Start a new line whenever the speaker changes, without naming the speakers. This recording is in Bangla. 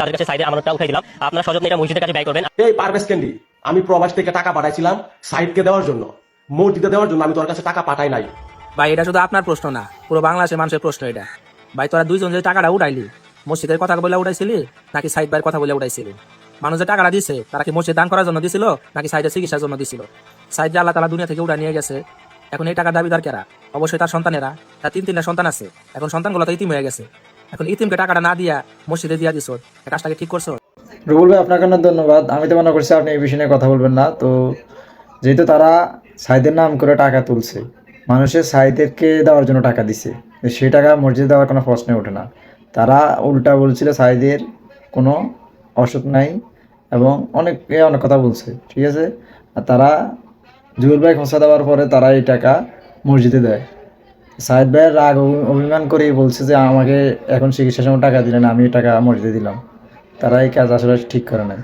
তাদের কাছে সাইডে আমারটা উঠাই দিলাম। আপনারা সযত্নে এটা মসজিদের কাছে ব্যয় করবেন।
এই পারভেজ ক্যান্ডি, আমি প্রবাস থেকে টাকা পাঠাইছিলাম সাইডকে দেওয়ার জন্য, মসজিদে দেওয়ার জন্য। আমি তোর কাছে টাকা পাঠাই নাই।
ভাই এটা শুধু আপনার প্রশ্ন না, পুরো বাংলাদেশের মানুষের প্রশ্ন এটা। ভাই তোরা দুইজন যে টাকাটা উঠাইলি, মসজিদের কথা বলে উঠাইছিলি নাকি সাইড ভাইয়ের কথা বলে উঠাইছিলি? মানুষ যে টাকাটা দিছে তারা কি মসজিদ দান করার জন্য দিছিল নাকি সাইডের চিকিৎসার জন্য দিছিল? সাইড যে আল্লাহ তাআলা দুনিয়া থেকে উঠা নিয়ে গেছে, এখন এই টাকার দাবিদার কেরা? অবশ্যই তার সন্তানেরা। তার তিনটা সন্তান আছে, এখন সন্তানগুলো তো ইতিম হয়ে গেছে। এখন ইতিমকে টাকাটা না দিয়া মসজিদে দিয়া দিছো, এই কাজটাকে ঠিক করছো?
রুবুল ভাই, আপনাকে অনেক ধন্যবাদ। আমি তো মনে করছি আপনি এই বিষয় নিয়ে কথা বলবেন না। তো যেহেতু তারা সাইদের নাম করে টাকা তুলছে, মানুষের সাইদেরকে দেওয়ার জন্য টাকা দিছে, তো সেই টাকা মসজিদে দেওয়ার কোনো প্রশ্নই ওঠে না। তারা উল্টা বলছিল সাইদের কোনো অসুখ নাই এবং অনেক কথা বলছে, ঠিক আছে। আর তারা জুয়েল ভাই খোঁচা দেওয়ার পরে তারা এই টাকা মসজিদে দেয়। সাইদ ভাইয়ের রাগ অভিমান করেই বলছে যে আমাকে এখন চিকিৎসার সময় টাকা দিলেন, আমি এই টাকা মসজিদে দিলাম। তারা এই কাজ আসলে ঠিক করে নাই।